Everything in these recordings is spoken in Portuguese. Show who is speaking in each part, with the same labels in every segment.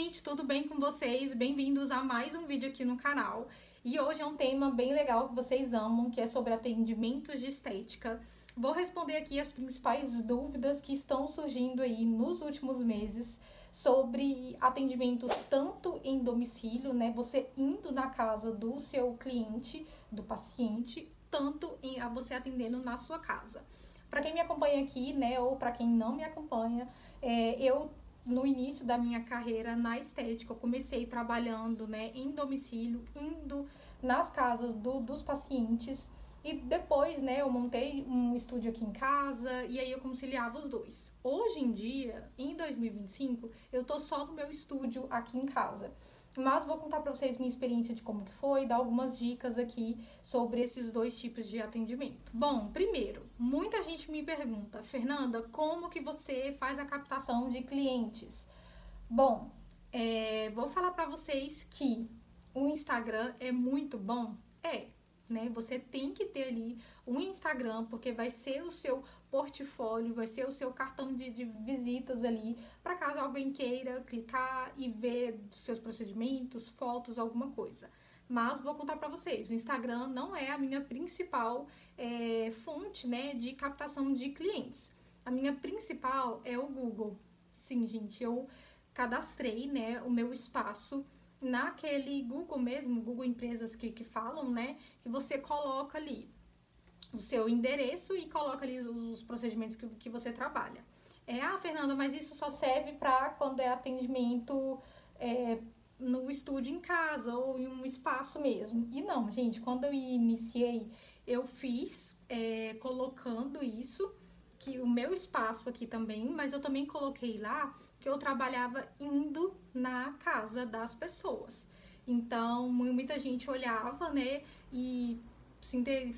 Speaker 1: gente, tudo bem com vocês? Bem-vindos a mais um vídeo aqui no canal. E hoje é um tema bem legal que vocês amam, que é sobre atendimentos de estética. Vou responder aqui as principais dúvidas que estão surgindo aí nos últimos meses sobre atendimentos tanto em domicílio, né, você indo na casa do seu cliente, do paciente, tanto em você atendendo na sua casa. Para quem me acompanha aqui, né, ou para quem não me acompanha, eu no início da minha carreira na estética, eu comecei trabalhando, né, em domicílio, indo nas casas dos pacientes e depois, né, eu montei um estúdio aqui em casa e aí eu conciliava os dois. Hoje em dia, em 2025, eu tô só no meu estúdio aqui em casa. Mas vou contar para vocês minha experiência de como que foi, dar algumas dicas aqui sobre esses dois tipos de atendimento. Bom, primeiro, muita gente me pergunta, Fernanda, como que você faz a captação de clientes? Bom, vou falar para vocês que o Instagram é muito bom, né? Você tem que ter ali um Instagram, porque vai ser o seu portfólio, vai ser o seu cartão de visitas ali, para caso alguém queira clicar e ver seus procedimentos, fotos, alguma coisa. Mas vou contar para vocês, o Instagram não é a minha principal fonte, né, de captação de clientes. A minha principal é o Google. Sim, gente, eu cadastrei, né, o meu espaço naquele Google mesmo, Google Empresas que falam, né, que você coloca ali o seu endereço e coloca ali os procedimentos que você trabalha. Fernanda, mas isso só serve para quando é atendimento no estúdio em casa ou em um espaço mesmo. E não, gente, quando eu iniciei, eu fiz colocando isso, que o meu espaço aqui também, mas eu também coloquei lá que eu trabalhava indo na casa das pessoas. Então, muita gente olhava, né, e se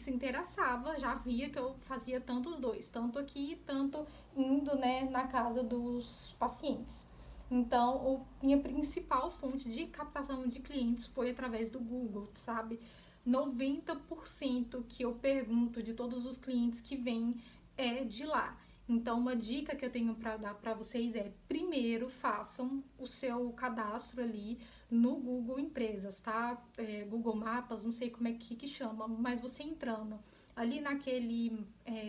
Speaker 1: interessava, já via que eu fazia tanto os dois, tanto aqui, tanto indo, né, na casa dos pacientes. Então, minha principal fonte de captação de clientes foi através do Google, sabe? 90% que eu pergunto de todos os clientes que vêm é de lá. Então, uma dica que eu tenho para dar para vocês é: primeiro façam o seu cadastro ali no Google Empresas, tá? Google Mapas, não sei como é que chama, mas você entrando ali naquele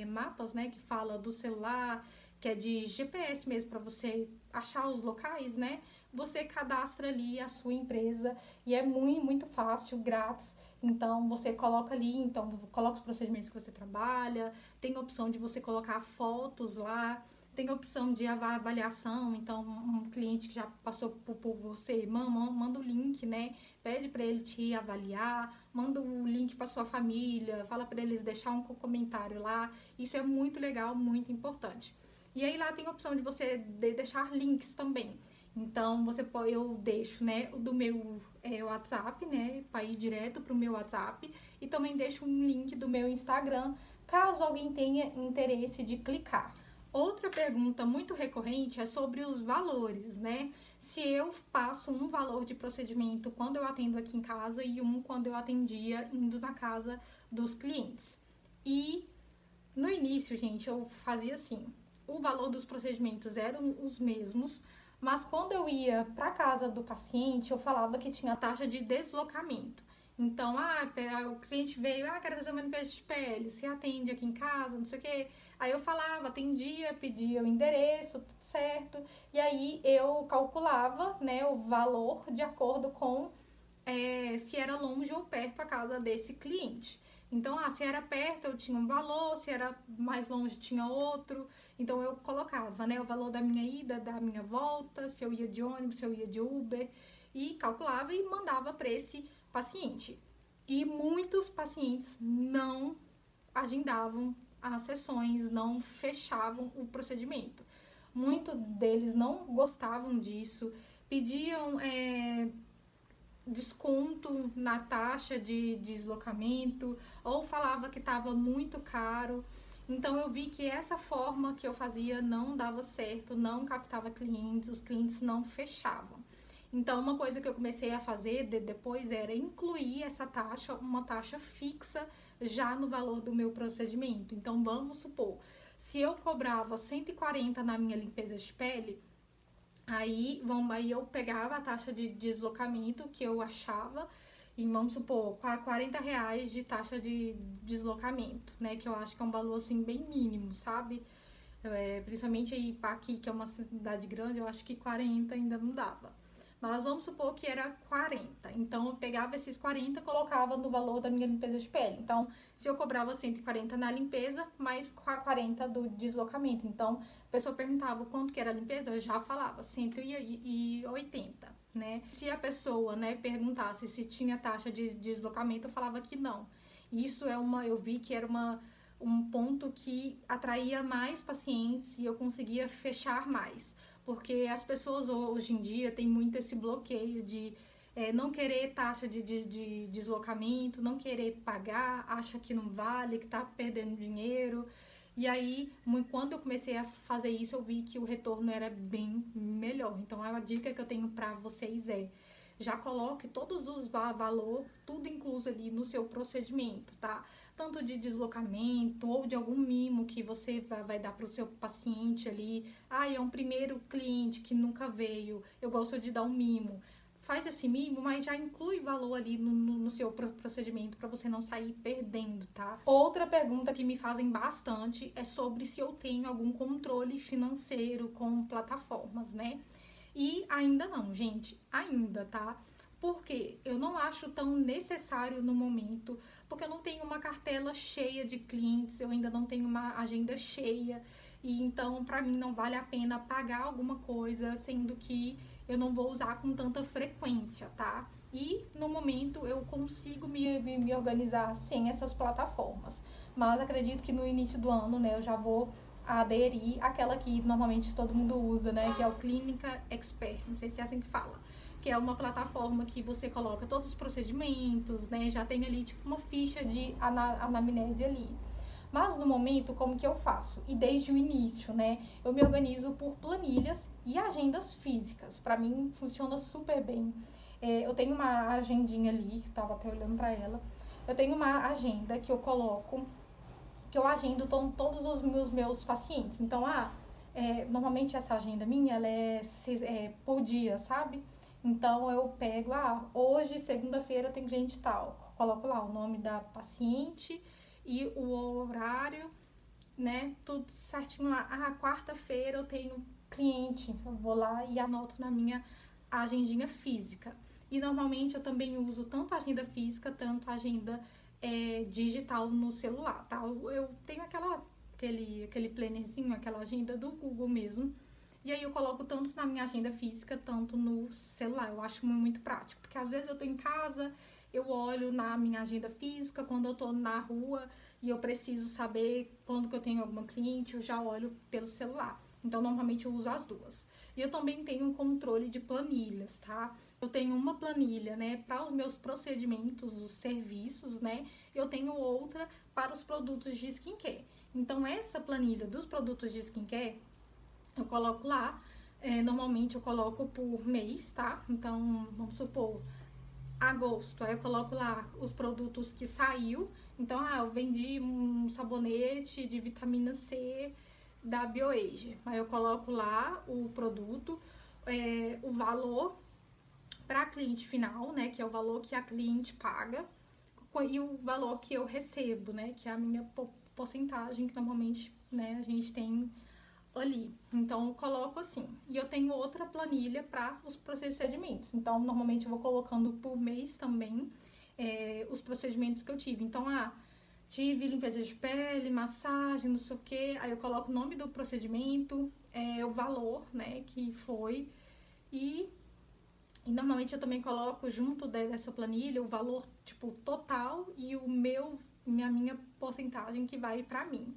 Speaker 1: mapas, né, que fala do celular, que é de GPS mesmo, para você achar os locais, né? Você cadastra ali a sua empresa e é muito, muito fácil, grátis. Então, você coloca ali, então, coloca os procedimentos que você trabalha, tem a opção de você colocar fotos lá, tem a opção de avaliação, então, um cliente que já passou por você, manda o link, né? Pede para ele te avaliar, manda o link para sua família, fala para eles deixar um comentário lá. Isso é muito legal, muito importante. E aí lá tem a opção de você deixar links também. Então, eu deixo, né, do meu WhatsApp, né, para ir direto pro meu WhatsApp, e também deixo um link do meu Instagram, caso alguém tenha interesse de clicar. Outra pergunta muito recorrente é sobre os valores, né? Se eu passo um valor de procedimento quando eu atendo aqui em casa e um quando eu atendia indo na casa dos clientes. E no início, gente, eu fazia assim: o valor dos procedimentos eram os mesmos, mas quando eu ia para casa do paciente, eu falava que tinha taxa de deslocamento. Então, o cliente veio, quero fazer uma limpeza de pele, se atende aqui em casa, não sei o quê. Aí eu falava, atendia, pedia o endereço, tudo certo. E aí eu calculava, né, o valor de acordo com se era longe ou perto a casa desse cliente. Então, se era perto, eu tinha um valor, se era mais longe, tinha outro. Então, eu colocava, né, o valor da minha ida, da minha volta, se eu ia de ônibus, se eu ia de Uber, e calculava e mandava para esse paciente. E muitos pacientes não agendavam as sessões, não fechavam o procedimento. Muitos deles não gostavam disso, pediam desconto na taxa de deslocamento, ou falava que estava muito caro. Então eu vi que essa forma que eu fazia não dava certo, não captava clientes, os clientes não fechavam. Então uma coisa que eu comecei a fazer depois era incluir essa taxa, uma taxa fixa já no valor do meu procedimento. Então vamos supor, se eu cobrava 140 na minha limpeza de pele, Aí eu pegava a taxa de deslocamento que eu achava, e vamos supor, R$ 40 de taxa de deslocamento, né? Que eu acho que é um valor assim bem mínimo, sabe? Principalmente aí para aqui, que é uma cidade grande, eu acho que 40 ainda não dava. Mas vamos supor que era 40. Então eu pegava esses 40 e colocava no valor da minha limpeza de pele. Então, se eu cobrava 140 na limpeza, mais 40 do deslocamento. Então, a pessoa perguntava quanto que era a limpeza, eu já falava 180, né? Se a pessoa, né, perguntasse se tinha taxa de deslocamento, eu falava que não. Isso eu vi que era um ponto que atraía mais pacientes e eu conseguia fechar mais. Porque as pessoas hoje em dia têm muito esse bloqueio de não querer taxa de deslocamento, não querer pagar, acha que não vale, que tá perdendo dinheiro. E aí, quando eu comecei a fazer isso, eu vi que o retorno era bem melhor. Então, a dica que eu tenho para vocês já coloque todos os valor, tudo incluso ali no seu procedimento, tá? Tanto de deslocamento ou de algum mimo que você vai dar para o seu paciente ali. É um primeiro cliente que nunca veio, eu gosto de dar um mimo. Faz esse mimo, mas já inclui valor ali no seu procedimento para você não sair perdendo, tá? Outra pergunta que me fazem bastante é sobre se eu tenho algum controle financeiro com plataformas, né? E ainda não, gente, ainda, tá? Porque eu não acho tão necessário no momento, porque eu não tenho uma cartela cheia de clientes, eu ainda não tenho uma agenda cheia, e então para mim não vale a pena pagar alguma coisa, sendo que eu não vou usar com tanta frequência, tá? E no momento eu consigo me organizar sem essas plataformas, mas acredito que no início do ano, né, eu já vou aderir àquela que normalmente todo mundo usa, né, que é o Clínica Expert, não sei se é assim que fala, que é uma plataforma que você coloca todos os procedimentos, né, já tem ali tipo uma ficha de anamnese ali. Mas no momento, como que eu faço? E desde o início, né, eu me organizo por planilhas e agendas físicas. Para mim funciona super bem. Eu tenho uma agendinha ali, que tava até olhando para ela. Eu tenho uma agenda que eu coloco, que eu agendo todos os meus pacientes. Então, normalmente essa agenda minha, ela é por dia, sabe? Então, eu pego, hoje, segunda-feira, tem cliente tal. Coloco lá o nome da paciente e o horário, né? Tudo certinho lá. Quarta-feira eu tenho cliente. Eu vou lá e anoto na minha agendinha física. E normalmente eu também uso tanto a agenda física, tanto a agenda digital no celular, tá? Eu tenho aquele plannerzinho, aquela agenda do Google mesmo. E aí eu coloco tanto na minha agenda física, tanto no celular. Eu acho muito prático, porque às vezes eu tô em casa, eu olho na minha agenda física, quando eu tô na rua e eu preciso saber quando que eu tenho alguma cliente, eu já olho pelo celular. Então, normalmente eu uso as duas. E eu também tenho um controle de planilhas, tá? Eu tenho uma planilha, né, para os meus procedimentos, os serviços, né? Eu tenho outra para os produtos de skincare. Então, essa planilha dos produtos de skincare, eu coloco lá, normalmente eu coloco por mês, tá? Então, vamos supor, agosto, aí eu coloco lá os produtos que saiu. Então, eu vendi um sabonete de vitamina C da BioAge. Aí eu coloco lá o produto, o valor para cliente final, né, que é o valor que a cliente paga, e o valor que eu recebo, né, que é a minha porcentagem que normalmente, né, a gente tem ali. Então eu coloco assim. E eu tenho outra planilha para os procedimentos. Então normalmente eu vou colocando por mês também os procedimentos que eu tive. Então, tive limpeza de pele, massagem, não sei o que. Aí eu coloco o nome do procedimento, o valor, né, que foi. E normalmente eu também coloco junto dessa planilha o valor, tipo, total e minha porcentagem que vai pra mim.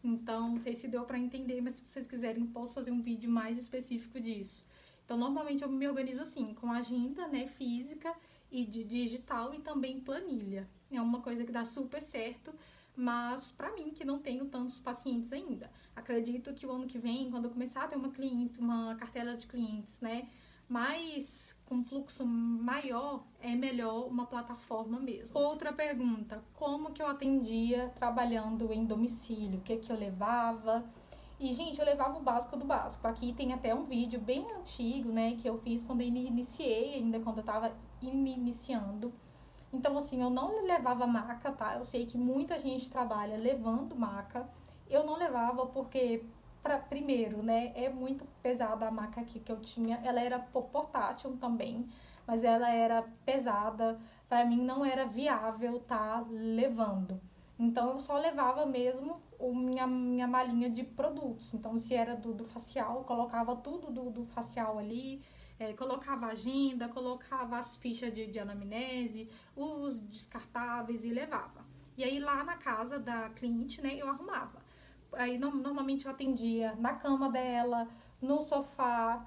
Speaker 1: Então, não sei se deu pra entender, mas se vocês quiserem, posso fazer um vídeo mais específico disso. Então, normalmente eu me organizo assim, com agenda, né, física e de digital e também planilha. É uma coisa que dá super certo, mas pra mim, que não tenho tantos pacientes ainda. Acredito que o ano que vem, quando eu começar a ter uma cartela de clientes, né, mas com fluxo maior, é melhor uma plataforma mesmo. Outra pergunta, como que eu atendia trabalhando em domicílio? O que que eu levava? E, gente, eu levava o básico do básico. Aqui tem até um vídeo bem antigo, né, que eu fiz quando eu iniciei, ainda quando eu tava iniciando. Então, assim, eu não levava maca, tá? Eu sei que muita gente trabalha levando maca. Eu não levava porque, primeiro, né, é muito pesada a maca aqui que eu tinha. Ela era portátil também, mas ela era pesada. Pra mim não era viável tá levando. Então, eu só levava mesmo minha malinha de produtos. Então, se era do facial, eu colocava tudo do facial ali. Colocava a agenda, colocava as fichas de anamnese, os descartáveis e levava. E aí lá na casa da cliente, né, eu arrumava. Aí normalmente eu atendia na cama dela, no sofá.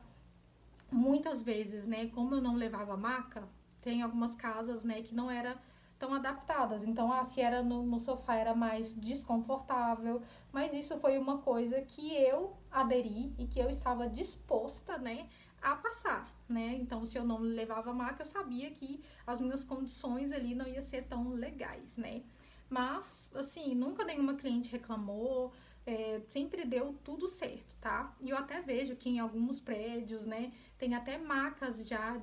Speaker 1: Muitas vezes, né, como eu não levava maca, tem algumas casas, né, que não era tão adaptadas. Então, se era no sofá era mais desconfortável, mas isso foi uma coisa que eu aderi e que eu estava disposta, né, a passar, né? Então, se eu não levava maca, eu sabia que as minhas condições ali não ia ser tão legais, né? Mas, assim, nunca nenhuma cliente reclamou, sempre deu tudo certo, tá? E eu até vejo que em alguns prédios, né, tem até macas já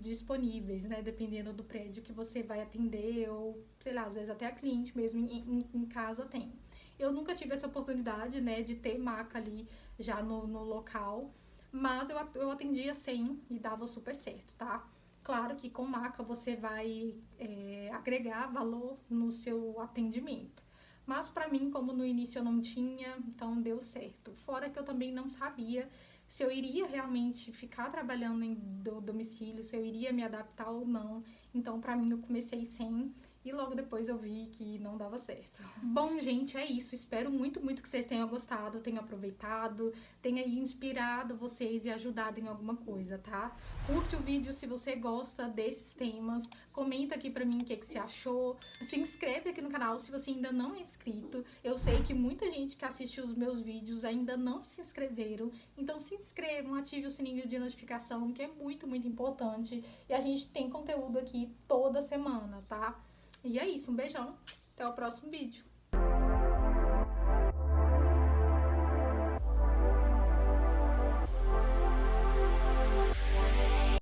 Speaker 1: disponíveis, né? Dependendo do prédio que você vai atender, ou sei lá, às vezes até a cliente mesmo em casa tem. Eu nunca tive essa oportunidade, né, de ter maca ali já no local, mas eu atendia sem e dava super certo, tá? Claro que com maca você vai agregar valor no seu atendimento. Mas para mim, como no início eu não tinha, então deu certo. Fora que eu também não sabia se eu iria realmente ficar trabalhando em domicílio, se eu iria me adaptar ou não. Então, para mim, eu comecei sem e logo depois eu vi que não dava certo. Bom, gente, é isso. Espero muito, muito que vocês tenham gostado, tenham aproveitado, tenha inspirado vocês e ajudado em alguma coisa, tá? Curte o vídeo se você gosta desses temas, comenta aqui pra mim o que você achou, se inscreve aqui no canal se você ainda não é inscrito. Eu sei que muita gente que assiste os meus vídeos ainda não se inscreveram, então se inscrevam, ative o sininho de notificação, que é muito, muito importante. E a gente tem conteúdo aqui toda semana, tá? E é isso, um beijão, até o próximo vídeo.